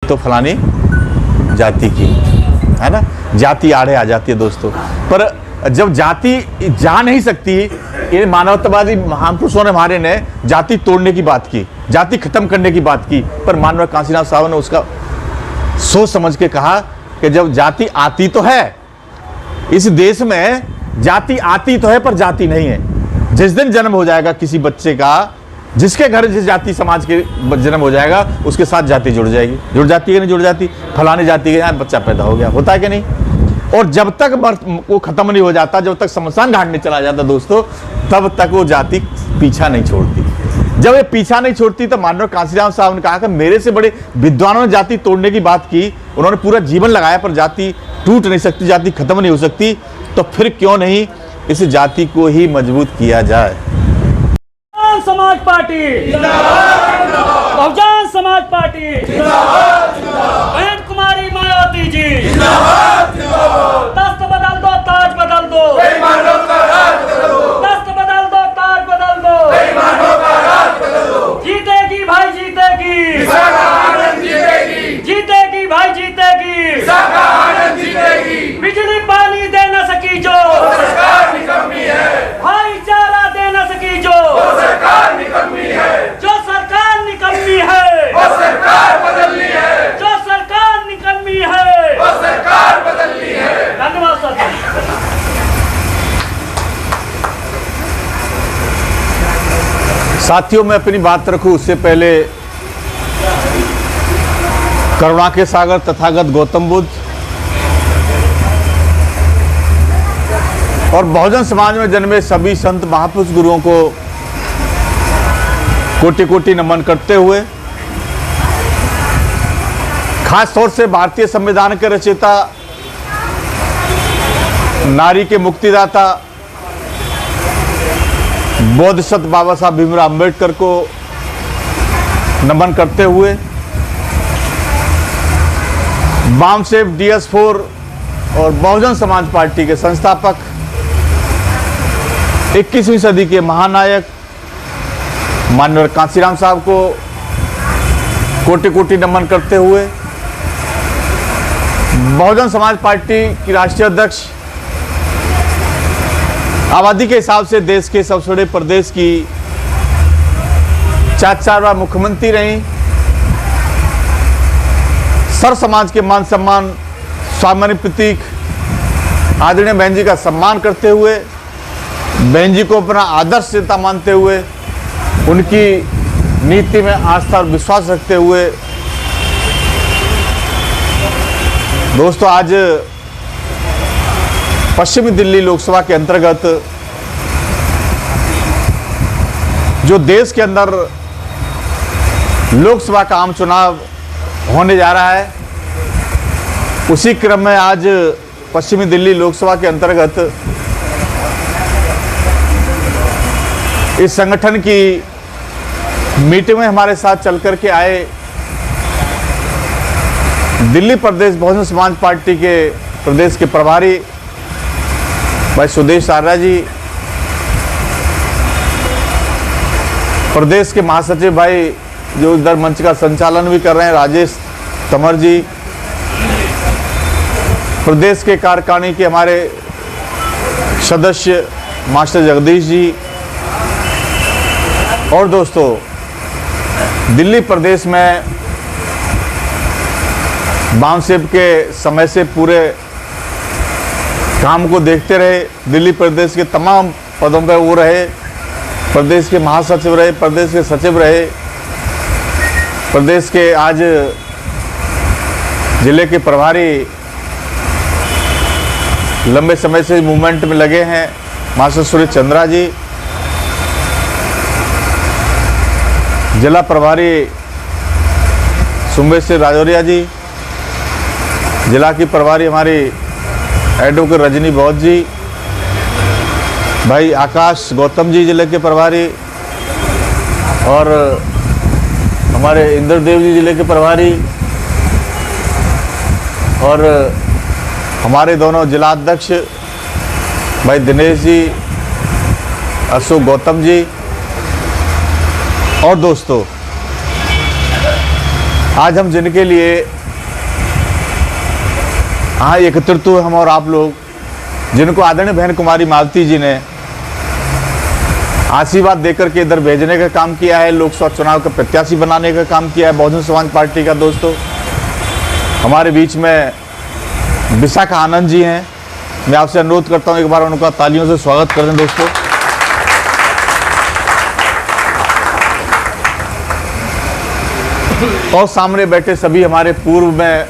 तो फलानी जाति की, है ना, जाति आड़े आ जाती है दोस्तों। पर जब जाति जा नहीं सकती, ये मानवतावादी महान पुरुषों ने हमारे ने जाति तोड़ने की बात की, जाति खत्म करने की बात की, पर मानव कांशीराम साहब ने उसका सोच समझ के कहा कि जब जाति आती तो है इस देश में, जाति आती तो है पर जाति नहीं है। जिस दिन जन्म हो जाएगा किसी बच्चे का, जिसके घर जिस जाति समाज के जन्म हो जाएगा, उसके साथ जाति जुड़ जाएगी। जुड़ जाती है नहीं जुड़ जाती, फलाने जाति के यहाँ बच्चा पैदा हो गया, होता है कि नहीं। और जब तक वो खत्म नहीं हो जाता, जब तक शमशान घाट नहीं चला जाता दोस्तों, तब तक वो जाति पीछा नहीं छोड़ती। जब ये पीछा नहीं छोड़ती तो माननीय कांशीराम साहब ने कहा कि मेरे से बड़े विद्वानों ने जाति तोड़ने की बात की, उन्होंने पूरा जीवन लगाया, पर जाति टूट नहीं सकती, जाति खत्म नहीं हो सकती, तो फिर क्यों नहीं इस जाति को ही मजबूत किया जाए। समाज पार्टी बहुजन समाज पार्टी, बहन कुमारी मायावती जी, दस्त बदल दो ताज बदल दो, दस्त बदल दो ताज बदल दो, जीतेगी भाई जीतेगी, जीतेगी भाई जीतेगी, बिजली पानी दे न सकी जो भाईचारा दे न सकी जो सरकार निकम्मी है, जो सरकार निकम्मी है वो सरकार बदलनी है, जो सरकार निकम्मी है वो सरकार बदलनी है। धन्यवाद साथियों। साथियों, मैं अपनी बात रखूं उससे पहले करुणा के सागर तथागत गौतम बुद्ध और बहुजन समाज में जन्मे सभी संत महापुरुष गुरुओं को कोटि कोटि नमन करते हुए, खास तौर से भारतीय संविधान के रचयिता, नारी के मुक्तिदाता बोधिसत्व बाबा साहब भीमराव अम्बेडकर को नमन करते हुए, बामसेफ DS4 और बहुजन समाज पार्टी के संस्थापक, 21वीं सदी के महानायक माननीय कांशीराम साहब को कोटि कोटि नमन करते हुए, बहुजन समाज पार्टी की राष्ट्रीय अध्यक्ष, आबादी के हिसाब से देश के सबसे बड़े प्रदेश की 4 बार मुख्यमंत्री रही, सर समाज के मान सम्मान स्वाभिमानी प्रतीक आदरणीय बहन जी का सम्मान करते हुए, बहन जी को अपना आदर्श नेता मानते हुए, उनकी नीति में आस्था और विश्वास रखते हुए, दोस्तों आज पश्चिमी दिल्ली लोकसभा के अंतर्गत जो देश के अंदर लोकसभा का आम चुनाव होने जा रहा है, उसी क्रम में आज पश्चिमी दिल्ली लोकसभा के अंतर्गत इस संगठन की मीटिंग में हमारे साथ चल कर के आए दिल्ली प्रदेश बहुजन समाज पार्टी के प्रदेश के प्रभारी भाई सुदेश आर्या जी, प्रदेश के महासचिव भाई जो इधर मंच का संचालन भी कर रहे हैं राजेश तमर जी, प्रदेश के कार्यकारिणी के हमारे सदस्य मास्टर जगदीश जी, और दोस्तों दिल्ली प्रदेश में बामसेफ के समय से पूरे काम को देखते रहे, दिल्ली प्रदेश के तमाम पदों पर वो रहे, प्रदेश के महासचिव रहे, प्रदेश के सचिव रहे, प्रदेश के आज जिले के प्रभारी लंबे समय से मूवमेंट में लगे हैं मास्टर सुरेश चंद्रा जी, जिला प्रभारी सुंबेश राजौरिया जी, जिला की प्रभारी हमारी एडवोकेट रजनी बौद्ध जी, भाई आकाश गौतम जी जिले के प्रभारी, और हमारे इंद्रदेव जी जिले के प्रभारी, और हमारे दोनों जिला अध्यक्ष भाई दिनेश जी, अशोक गौतम जी। और दोस्तों आज हम जिनके लिए हाँ एकत्रित हुए हम और आप लोग, जिनको आदरणीय बहन कुमारी मालती जी ने आशीर्वाद देकर के इधर भेजने का काम किया है, लोकसभा चुनाव का प्रत्याशी बनाने का काम किया है बहुजन समाज पार्टी का। दोस्तों हमारे बीच में विशाखा आनंद जी हैं, मैं आपसे अनुरोध करता हूं एक बार उनका तालियों से स्वागत कर दें दोस्तों। और सामने बैठे सभी हमारे पूर्व में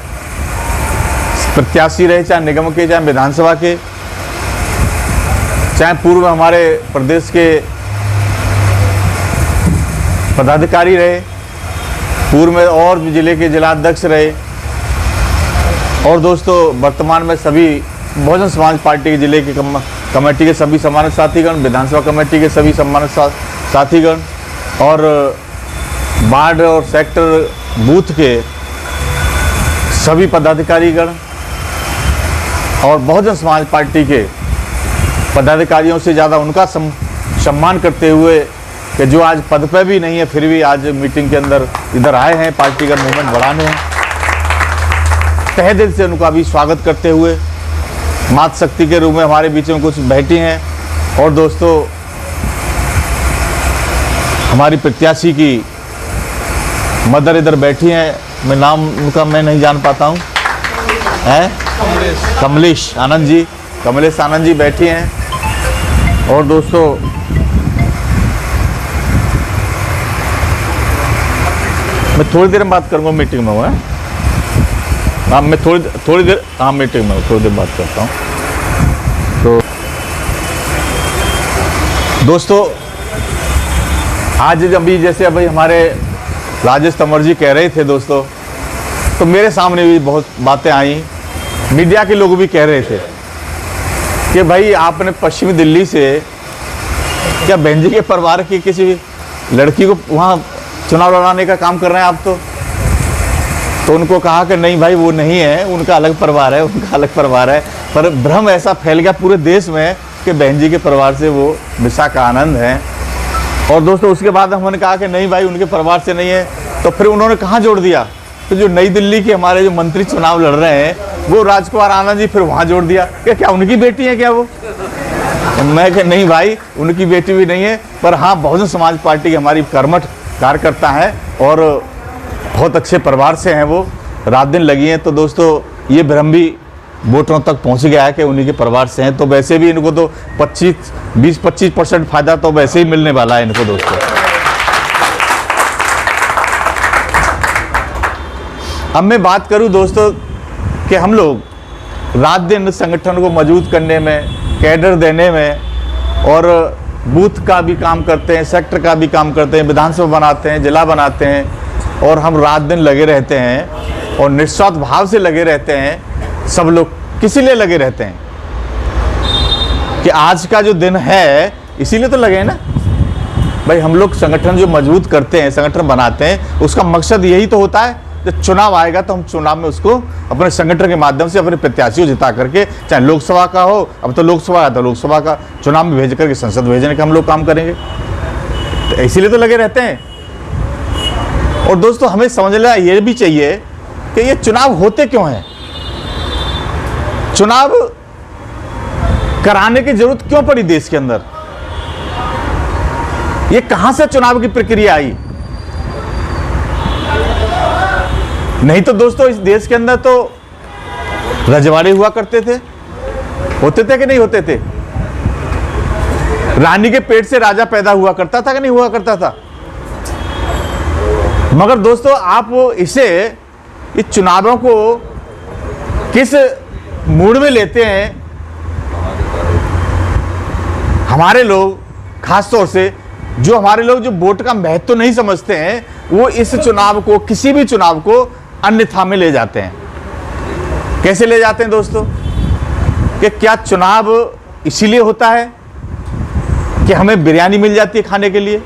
प्रत्याशी रहे, चाहे निगम के, चाहे विधानसभा के, चाहे पूर्व हमारे प्रदेश के पदाधिकारी रहे, पूर्व में और भी जिले के जिलाध्यक्ष रहे, और दोस्तों वर्तमान में सभी बहुजन समाज पार्टी के जिले की कमेटी के सभी सम्मानित साथीगण, विधानसभा कमेटी के सभी सम्मानित साथीगण, और वार्ड और सेक्टर बूथ के सभी पदाधिकारीगण, और बहुजन समाज पार्टी के पदाधिकारियों से ज़्यादा उनका सम्मान करते हुए कि जो आज पद पे भी नहीं है फिर भी आज मीटिंग के अंदर इधर आए हैं पार्टी का मूवमेंट बढ़ाने हैं, तहे दिल से उनका भी स्वागत करते हुए मात शक्ति के रूप में हमारे बीच में कुछ बैठी हैं। और दोस्तों हमारी प्रत्याशी की मदर इधर बैठी हैं, मैं नाम उनका मैं नहीं जान पाता हूँ, हैं कमलेश आनंद जी, कमलेश आनंद जी बैठी हैं। और दोस्तों मैं थोड़ी देर में बात करूँगा, मीटिंग में हुआ है। हाँ मैं थोड़ी देर हाँ मीटिंग में थोड़ी देर बात करता हूँ। तो दोस्तों आज अभी जैसे अभी हमारे राजेश तंवर जी कह रहे थे दोस्तों, तो मेरे सामने भी बहुत बातें आई, मीडिया के लोग भी कह रहे थे कि भाई आपने पश्चिमी दिल्ली से क्या बहन जी के परिवार की किसी लड़की को वहाँ चुनाव लड़ाने का काम कर रहे हैं आप। तो उनको कहा कि नहीं भाई वो नहीं है, उनका अलग परिवार है, उनका अलग परिवार है। पर भ्रम ऐसा फैल गया पूरे देश में कि बहन जी के परिवार से वो विशाखा आनंद हैं। और दोस्तों उसके बाद हमने कहा कि नहीं भाई उनके परिवार से नहीं है, तो फिर उन्होंने कहाँ जोड़ दिया, तो जो नई दिल्ली के हमारे जो मंत्री चुनाव लड़ रहे हैं वो राजकुमार आनंद जी, फिर वहाँ जोड़ दिया कि क्या उनकी बेटी है क्या वो। मैं कि नहीं भाई उनकी बेटी भी नहीं है, पर हाँ बहुजन समाज पार्टी की हमारी कर्मठ कार्यकर्ता है और बहुत अच्छे परिवार से हैं वो, रात दिन लगी हैं। तो दोस्तों ये भ्रम भी वोटरों तक पहुंच गया है कि उन्हीं के परिवार से हैं। तो वैसे भी इनको तो 20-25% फायदा तो वैसे ही मिलने वाला है इनको दोस्तों। अब मैं बात करूं दोस्तों कि हम लोग रात दिन संगठन को मजबूत करने में, कैडर देने में, और बूथ का भी काम करते हैं, सेक्टर का भी काम करते हैं, विधानसभा बनाते हैं, जिला बनाते हैं, और हम रात दिन लगे रहते हैं और निस्वार्थ भाव से लगे रहते हैं। सब लोग किसी लिए लगे रहते हैं कि आज का जो दिन है इसीलिए तो लगे हैं ना भाई। हम लोग संगठन जो मजबूत करते हैं, संगठन बनाते हैं, उसका मकसद यही तो होता है जब चुनाव आएगा तो हम चुनाव में उसको अपने संगठन के माध्यम से अपने प्रत्याशी को जिता करके, चाहे लोकसभा का हो, अब तो लोकसभा है तो लोकसभा का चुनाव में भेज करके संसद भेजने का हम लोग काम करेंगे। तो इसीलिए तो लगे रहते हैं। और दोस्तों हमें समझ लेना ये भी चाहिए कि ये चुनाव होते क्यों हैं, चुनाव कराने की जरूरत क्यों पड़ी देश के अंदर, ये कहां से चुनाव की प्रक्रिया आई। नहीं तो दोस्तों इस देश के अंदर तो रजवाड़े हुआ करते थे, होते थे कि नहीं होते थे। रानी के पेट से राजा पैदा हुआ करता था कि नहीं हुआ करता था। मगर दोस्तों आप इसे, इस चुनावों को किस मूड में लेते हैं। हमारे लोग खासतौर से जो हमारे लोग जो वोट का महत्व नहीं समझते हैं, वो इस चुनाव को, किसी भी चुनाव को अन्यथा में ले जाते हैं। कैसे ले जाते हैं दोस्तों कि क्या चुनाव इसीलिए होता है कि हमें बिरयानी मिल जाती है खाने के लिए,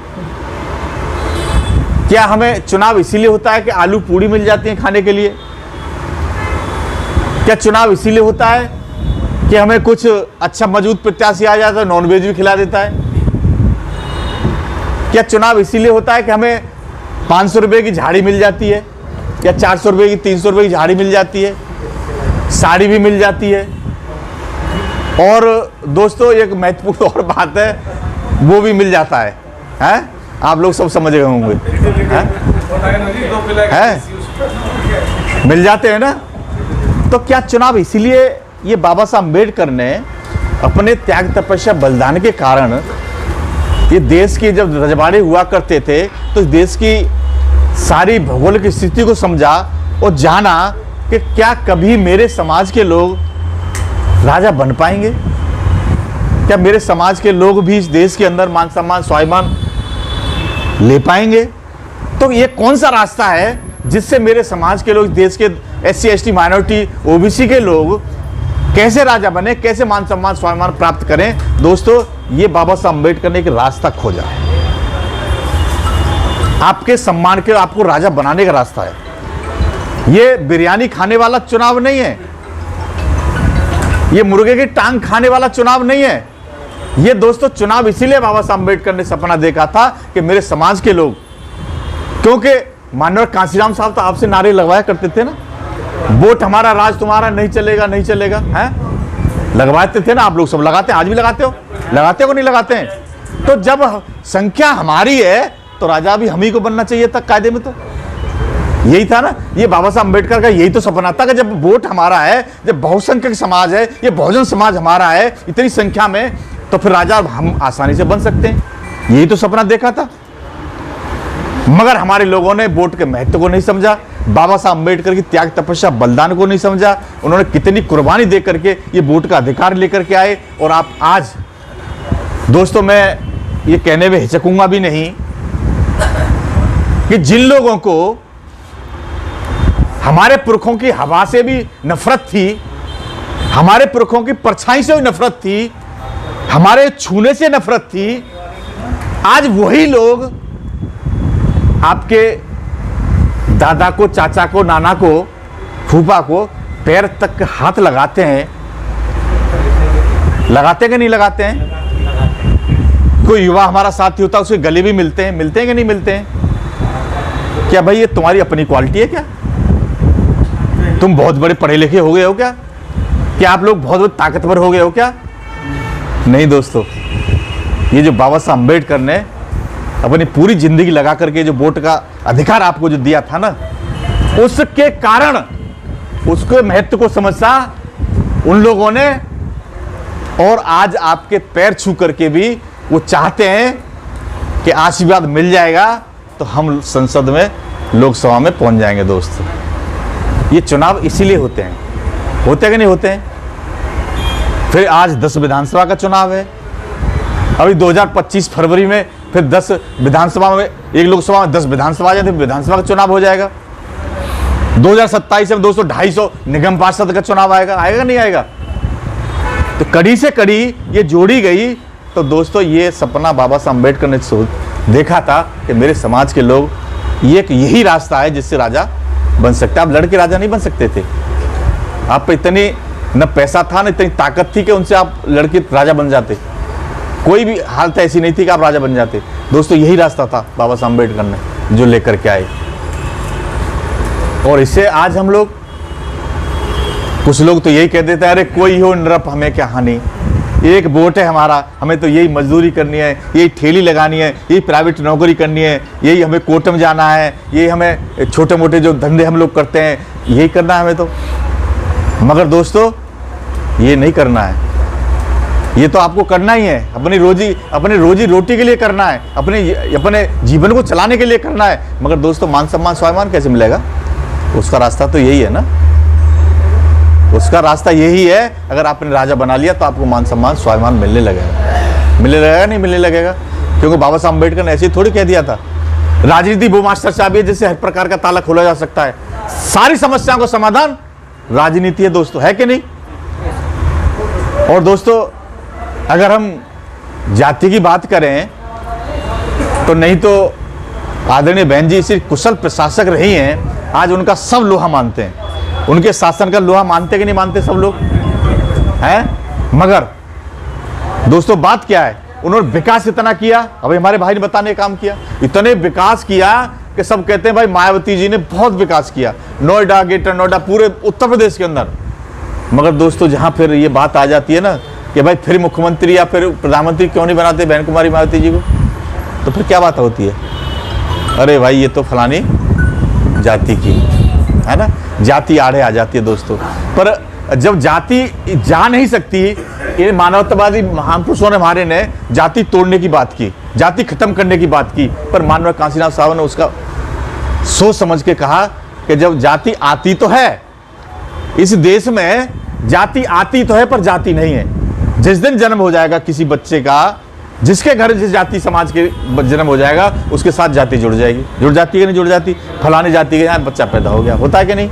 क्या हमें चुनाव इसीलिए होता है कि आलू पूड़ी मिल जाती है खाने के लिए, क्या चुनाव इसीलिए होता है कि हमें कुछ अच्छा मजबूत प्रत्याशी आ जाता है, नॉनवेज भी खिला देता है, क्या चुनाव इसीलिए होता है कि हमें 500 रुपये की झाड़ी मिल जाती है या 400 रुपये की, 300 रुपये की झाड़ी मिल जाती है, साड़ी भी मिल जाती है। और दोस्तों एक महत्वपूर्ण और बात है, वो भी मिल जाता है, हैं? आप लोग सब समझ गए होंगे, हैं? मिल जाते हैं ना। तो क्या चुनाव इसीलिए ये बाबा साहब अम्बेडकर ने अपने त्याग तपस्या बलिदान के कारण, ये देश की जब रजवाड़े हुआ करते थे तो इस देश की सारी भौगोलिक स्थिति को समझा और जाना कि क्या कभी मेरे समाज के लोग राजा बन पाएंगे, क्या मेरे समाज के लोग भी इस देश के अंदर मान सम्मान स्वाभिमान ले पाएंगे। तो ये कौन सा रास्ता है जिससे मेरे समाज के लोग, देश के SC ST माइनॉरिटी OBC के लोग कैसे राजा बने, कैसे मान सम्मान स्वाभिमान प्राप्त करें। दोस्तों ये बाबा साहब अम्बेडकर ने एक रास्ता खोजा है, आपके सम्मान के, आपको राजा बनाने का रास्ता है। ये बिरयानी खाने वाला चुनाव नहीं है, ये मुर्गे की टांग खाने वाला चुनाव नहीं है। ये दोस्तों चुनाव इसीलिए बाबा साहब अम्बेडकर ने सपना देखा था कि मेरे समाज के लोग, क्योंकि माननीय कांशीराम साहब तो आपसे नारे लगवाया करते थे ना, वोट हमारा राज तुम्हारा, नहीं चलेगा नहीं चलेगा, हैं? लगवाते थे ना आप लोग, सब लगाते हैं, आज भी लगाते हो, लगाते हो नहीं लगाते हैं। तो जब संख्या हमारी है तो राजा भी हम ही को बनना चाहिए था कायदे में, तो यही था ना। ये बाबा साहब अम्बेडकर का यही तो सपना था कि जब वोट हमारा है, जब बहुसंख्यक समाज है, ये बहुजन समाज हमारा है इतनी संख्या में, तो फिर राजा हम आसानी से बन सकते हैं। यही तो सपना देखा था। मगर हमारे लोगों ने वोट के महत्व को नहीं समझा, बाबा साहब अम्बेडकर की त्याग तपस्या बलिदान को नहीं समझा। उन्होंने कितनी कुर्बानी दे करके ये वोट का अधिकार लेकर के आए। और आप आज दोस्तों, मैं ये कहने में हिचकूंगा भी नहीं कि जिन लोगों को हमारे पुरखों की हवा से भी नफरत थी, हमारे पुरखों की परछाई से भी नफरत थी, हमारे छूने से नफरत थी, आज वही लोग आपके दादा को, चाचा को, नाना को, फूफा को पैर तक हाथ लगाते हैं। लगाते कि नहीं लगाते हैं? कोई युवा हमारा साथी होता है, उसके गले भी मिलते हैं कि नहीं मिलते हैं? क्या भाई ये तुम्हारी अपनी क्वालिटी है क्या? तुम बहुत बड़े पढ़े लिखे हो गए हो क्या? क्या आप लोग बहुत बड़े ताकतवर हो गए हो क्या? नहीं दोस्तों, ये जो बाबा साहब अम्बेडकर ने अपनी पूरी जिंदगी लगा करके जो वोट का अधिकार आपको जो दिया था ना, उसके कारण उसके महत्व को समझा उन लोगों ने। और आज आपके पैर छू करके भी वो चाहते हैं कि आशीर्वाद मिल जाएगा तो हम संसद में, लोकसभा में पहुंच जाएंगे। दोस्तों ये चुनाव इसीलिए होते हैं कि नहीं होते हैं? फिर आज 10 विधानसभा का चुनाव है, अभी 2025 फरवरी में फिर 10 विधानसभा में, एक लोकसभा में 10 विधानसभा आ जाए, विधानसभा का चुनाव हो जाएगा। 2027 में दोस्तों 250 निगम पार्षद का चुनाव आएगा नहीं आएगा? तो कड़ी से कड़ी ये जोड़ी गई। तो दोस्तों ये सपना बाबा साहब अम्बेडकर ने देखा था कि मेरे समाज के लोग, ये एक यही रास्ता है जिससे राजा बन सकते। आप लड़के राजा नहीं बन सकते थे, आप पे इतनी न पैसा था न इतनी ताकत थी कि उनसे आप लड़के राजा बन जाते। कोई भी हालत ऐसी नहीं थी कि आप राजा बन जाते। दोस्तों यही रास्ता था बाबा साहब अम्बेडकर ने जो लेकर के आए। और इससे आज हम लोग, कुछ लोग तो यही कह देते हैं, अरे कोई हो नरप, हमें क्या हानि, एक वोट है हमारा, हमें तो यही मजदूरी करनी है, यही ठेली लगानी है, यही प्राइवेट नौकरी करनी है, यही हमें कोर्ट में जाना है, यही हमें छोटे मोटे जो धंधे हम लोग करते हैं यही करना है हमें तो। मगर दोस्तों ये नहीं करना है, ये तो आपको करना ही है, अपनी रोजी रोटी के लिए करना है, अपने जीवन को चलाने के लिए करना है। मगर दोस्तों मान सम्मान स्वाभिमान कैसे मिलेगा? उसका रास्ता तो यही है ना, उसका रास्ता यही है। अगर आपने राजा बना लिया तो आपको मान सम्मान स्वाभिमान मिलने लगेगा नहीं मिलने लगेगा? क्योंकि बाबा साहब अम्बेडकर ने ऐसे ही थोड़ी कह दिया था, राजनीति वो मास्टर चाबी है जिससे हर प्रकार का ताला खोला जा सकता है। सारी समस्याओं का समाधान राजनीति है दोस्तों, है कि नहीं? और दोस्तों अगर हम जाति की बात करें तो नहीं तो आदरणीय बहन जी इसी कुशल प्रशासक रही हैं, आज उनका सब लोहा मानते हैं, उनके शासन का लोहा मानते कि नहीं मानते सब लोग हैं। मगर दोस्तों बात क्या है, उन्होंने विकास इतना किया, अभी हमारे भाई ने बताने काम किया, इतने विकास किया कि सब कहते हैं भाई मायावती जी ने बहुत विकास किया। नोएडा, ग्रेटर नोएडा, पूरे उत्तर प्रदेश के अंदर मगर दोस्तों जहाँ फिर ये बात आ जाती है ना कि भाई फिर मुख्यमंत्री या फिर प्रधानमंत्री क्यों नहीं बनाते बहन कुमारी मायावती जी को, तो फिर क्या बात होती है, अरे भाई ये तो फलानी जाति की है ना, जाति आड़े आ जाती है दोस्तों। पर जब जाति जा नहीं सकती, ये मानवतावादी महान पुरुषों ने हमारे ने जाति तोड़ने की बात की, जाति खत्म करने की बात की, पर माननीय काशीनाथ साहब ने उसका सोच समझ के कहा कि जब जाति आती तो है इस देश में, जाति आती तो है पर जाति नहीं है। जिस दिन जन्म हो जाएगा किसी बच्चे का, जिसके घर जिस जाति समाज के जन्म हो जाएगा उसके साथ जाति जुड़ जाएगी। जुड़ जाती है कि नहीं जुड़ जाती, फलाने जाति के यहाँ बच्चा पैदा हो गया, होता है कि नहीं।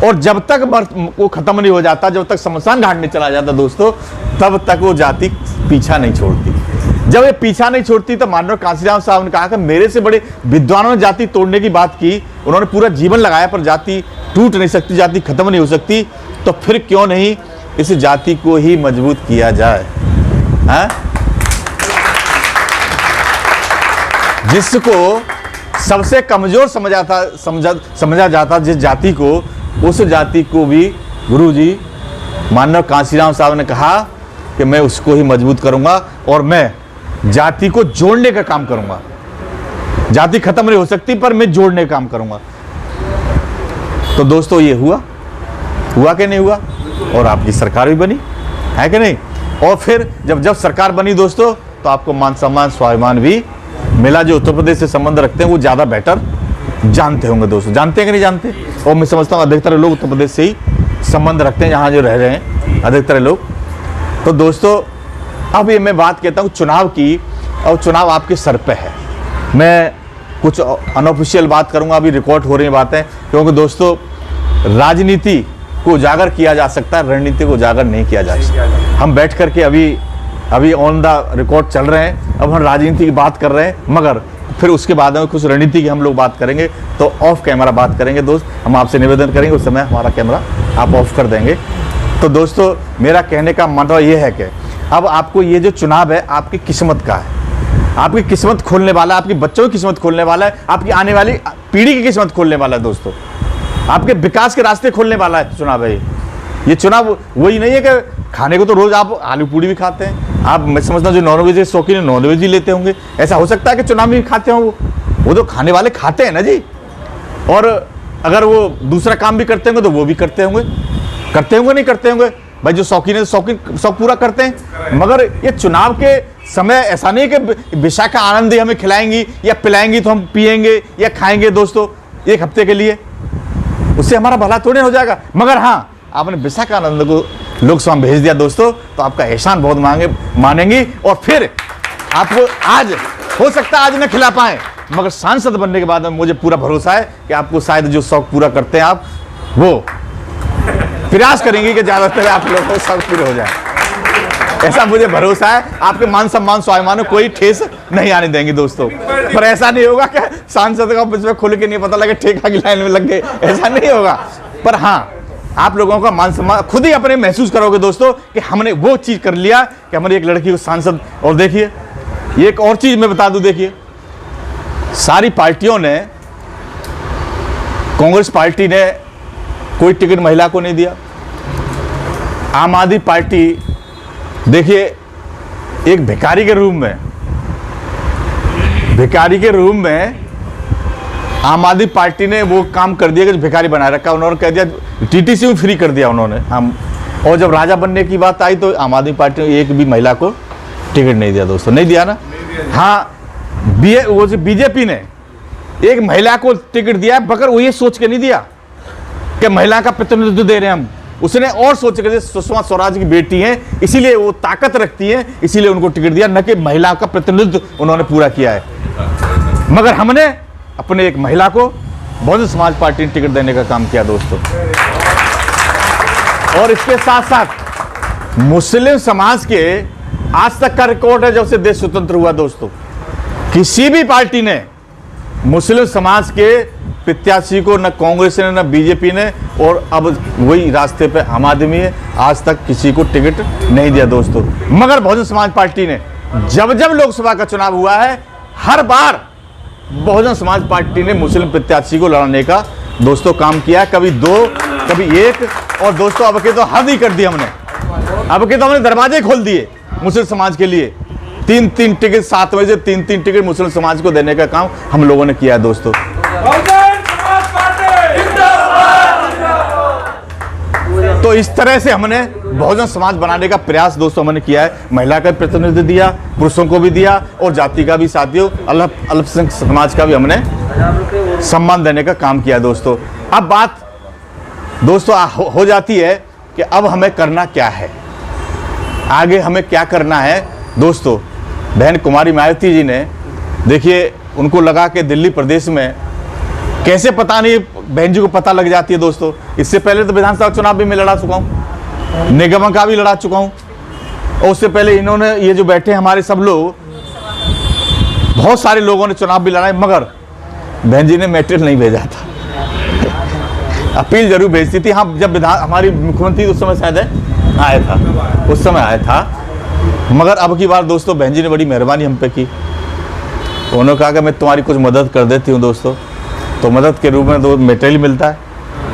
और जब तक वो खत्म नहीं हो जाता, जब तक शमशान घाट नहीं चला जाता दोस्तों, तब तक वो जाति पीछा नहीं छोड़ती। जब ये पीछा नहीं छोड़ती तो माननीय काशीराम साहब ने कहा कि मेरे से बड़े विद्वानों ने जाति तोड़ने की बात की, उन्होंने पूरा जीवन लगाया, पर जाति टूट नहीं सकती, जाति खत्म नहीं हो सकती, तो फिर क्यों नहीं इस जाति को ही मजबूत किया जाए। हाँ? जिसको सबसे कमजोर समझा जाता जिस जाति को, उस जाति को भी गुरुजी माननीय काशीराम साहब ने कहा कि मैं उसको ही मजबूत करूंगा और मैं जाति को जोड़ने का काम करूंगा। जाति खत्म नहीं हो सकती पर मैं जोड़ने का काम करूंगा। तो दोस्तों ये हुआ कि नहीं हुआ, और आपकी सरकार भी बनी है कि नहीं। और फिर जब सरकार बनी दोस्तों, तो आपको मान सम्मान स्वाभिमान भी मिला। जो उत्तर प्रदेश से संबंध रखते हैं वो ज़्यादा बेटर जानते होंगे दोस्तों, जानते हैं कि नहीं जानते। और मैं समझता हूँ अधिकतर लोग उत्तर प्रदेश से ही संबंध रखते हैं, यहाँ जो रह रहे हैं अधिकतर लोग। तो दोस्तों अब ये मैं बात कहता हूँ चुनाव की, और चुनाव आपके सर पे है। मैं कुछ अनऑफिशियल बात करूँगा, अभी रिकॉर्ड हो रही बातें, क्योंकि दोस्तों राजनीति को उजागर किया जा सकता है, रणनीति को उजागर नहीं किया जा सकता। हम बैठ करके अभी ऑन द रिकॉर्ड चल रहे हैं, अब हम राजनीति की बात कर रहे हैं, मगर फिर उसके बाद में कुछ रणनीति की हम लोग बात करेंगे, तो ऑफ कैमरा बात करेंगे दोस्त। हम आपसे निवेदन करेंगे उस समय हमारा कैमरा आप ऑफ कर देंगे। तो दोस्तों मेरा कहने का मतलब ये है कि अब आपको ये जो चुनाव है आपकी किस्मत का है, आपकी किस्मत खोलने वाला है, आपके बच्चों की किस्मत खोलने वाला है, आपकी आने वाली पीढ़ी की किस्मत खोलने वाला है दोस्तों, आपके विकास के रास्ते खोलने वाला है चुनाव है ये चुनाव वही नहीं है कि खाने को तो रोज आप आलू पूड़ी भी खाते हैं, आप मैं समझता हूँ जो नॉनवेज के शौकीन है नॉनवेज ही लेते होंगे। ऐसा हो सकता है कि चुनाव में भी खाते हों, वो तो खाने वाले खाते हैं ना जी। और अगर वो दूसरा काम भी करते होंगे तो वो भी करते होंगे नहीं करते होंगे भाई। जो शौकीन है शौक पूरा करते हैं। मगर ये चुनाव के समय ऐसा नहीं कि विशाखा आनंद ही हमें खिलाएंगी या पिलाएंगी तो हम पिएंगे या खाएंगे दोस्तों एक हफ्ते के लिए, उससे हमारा भला थोड़ी हो जाएगा। मगर हाँ, आपने विशाखा आनंद को लोकसभा में भेज दिया दोस्तों, तो आपका एहसान बहुत मानेंगी। और फिर आपको आज हो सकता है आज न खिला पाए, मगर सांसद बनने के बाद में मुझे पूरा भरोसा है कि आपको शायद जो शौक पूरा करते हैं आप, वो प्रयास करेंगे कि ज़्यादातर आप लोगों को शौक पूरे हो जाए। ऐसा मुझे भरोसा है, आपके मान सम्मान स्वाभिमान में कोई ठेस नहीं आने देंगे दोस्तों। पर ऐसा नहीं होगा कि सांसद का बीच में खुल के नहीं पता लगे ठेका की लाइन में लग गए, ऐसा नहीं होगा। पर हाँ, आप लोगों का मान सम्मान खुद ही अपने महसूस करोगे दोस्तों कि हमने वो चीज़ कर लिया कि हमारी एक लड़की को सांसद। और देखिए एक और चीज़ मैं बता दूं, देखिए सारी पार्टियों ने, कांग्रेस पार्टी ने कोई टिकट महिला को नहीं दिया। आम आदमी पार्टी देखिए एक भिखारी के रूम में आम आदमी पार्टी ने वो काम कर दिया कि भिखारी बनाए रखा। उन्होंने कह दिया टीटीसी में फ्री कर दिया उन्होंने हम। और जब राजा बनने की बात आई तो आम आदमी पार्टी ने एक भी महिला को टिकट नहीं दिया दोस्तों, नहीं दिया ना। हाँ, बीजेपी ने एक महिला को टिकट दिया, मगर वो ये सोच के नहीं दिया कि महिला का प्रतिनिधित्व दे रहे हैं हम। उसने और सोच के, सुषमा स्वराज की बेटी हैं इसीलिए वो ताकत रखती हैं, इसीलिए उनको टिकट दिया, न कि महिला का प्रतिनिधित्व उन्होंने पूरा किया है। मगर हमने अपने एक महिला को बहुजन समाज पार्टी ने टिकट देने का काम किया दोस्तों। और इसके साथ साथ मुस्लिम समाज के आज तक का रिकॉर्ड है, जब से देश स्वतंत्र हुआ दोस्तों, किसी भी पार्टी ने मुस्लिम समाज के प्रत्याशी को न कांग्रेस ने न बीजेपी ने, और अब वही रास्ते पे आम आदमी है, आज तक किसी को टिकट नहीं दिया दोस्तों। मगर बहुजन समाज पार्टी ने जब लोकसभा का चुनाव हुआ है, हर बार बहुजन समाज पार्टी ने मुस्लिम प्रत्याशी को लड़ाने का दोस्तों काम किया। कभी 2 कभी एक, और दोस्तों अब के तो हद ही कर दी हमने, अब के तो हमने दरवाजे खोल दिए मुस्लिम समाज के लिए। 3-3 टिकट 7 बजे 3-3 टिकट मुस्लिम समाज को देने का काम हम लोगों ने किया है दोस्तों। तो इस तरह से हमने बहुजन समाज बनाने का प्रयास दोस्तों हमने किया है। महिला का प्रतिनिधि दिया, पुरुषों को भी दिया, और जाति का भी साथियों अल्पसंख्यक समाज का भी हमने सम्मान देने का काम किया दोस्तों। अब बात दोस्तों हो जाती है कि अब हमें करना क्या है, आगे हमें क्या करना है दोस्तों। बहन कुमारी मायावती जी ने, देखिए उनको लगा कि दिल्ली प्रदेश में कैसे पता नहीं बहन जी को पता लग जाती है दोस्तों। इससे पहले तो विधानसभा चुनाव भी मैं लड़ा चुका हूँ, निगम का भी लड़ा चुका हूँ, और उससे पहले इन्होंने, ये जो बैठे हमारे सब लोग, बहुत सारे लोगों ने चुनाव भी लड़ा है, मगर बहन जी ने मेटेरियल नहीं भेजा था। अपील जरूर भेजती थी। हाँ, जब हमारी मुख्यमंत्री उस समय शायद आया था, उस समय आया था, मगर अब की बार दोस्तों बहन जी ने बड़ी मेहरबानी हम पे की। उन्होंने कहा कि मैं तुम्हारी कुछ मदद कर देती हूँ दोस्तों। तो मदद के रूप में दो मटेरियल मिलता है।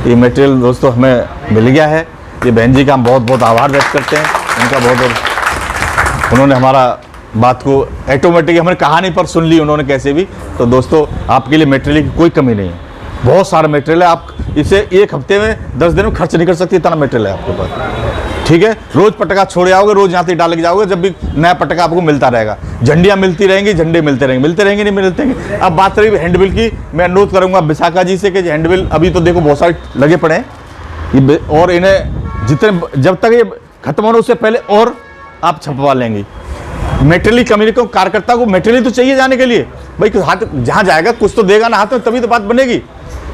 ये मटेरियल दोस्तों हमें मिल गया है। ये बहन जी का हम बहुत बहुत आभार व्यक्त करते हैं, उनका बहुत। उन्होंने हमारा बात को ऑटोमेटिक हमारी कहानी पर सुन ली उन्होंने कैसे भी। तो दोस्तों आपके लिए मटेरियल की कोई कमी नहीं है, बहुत सारा मटेरियल है। आप इसे एक हफ्ते में 10 दिन में खर्च नहीं कर सकते, इतना मटेरियल है आपके पास। ठीक है, रोज पटका छोड़ आओगे, रोज यहाँ से डाल के जाओगे, जब भी नया पटका आपको मिलता रहेगा। झंडियाँ मिलती रहेंगी, झंडे मिलते रहेंगे नहीं मिलते हैं। अब बात रही हैंडबिल की, मैं अनुरोध करूँगा विशाखा जी से कि हैंडबिल अभी तो देखो बहुत सारे लगे पड़े हैं, और इन्हें जितने, जब तक ये खत्म होने उससे पहले और आप छपवा लेंगे। मेटेरियल कमी को, कार्यकर्ता को मेटेरियल तो चाहिए जाने के लिए भाई, हाथ जहाँ जाएगा कुछ तो देगा ना हाथ में, तभी तो बात बनेगी।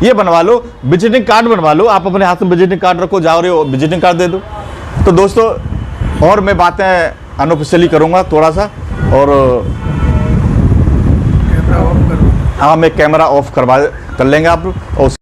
ये बनवा लो, विजिटिंग कार्ड बनवा लो, आप अपने हाथ में विजिटिंग कार्ड रखो, जाओ रहे हो विजिटिंग कार्ड दे दो। तो दोस्तों और मैं बातें अनऑफिशियली करूँगा थोड़ा सा, और हाँ मैं कैमरा ऑफ कर लेंगे आप, और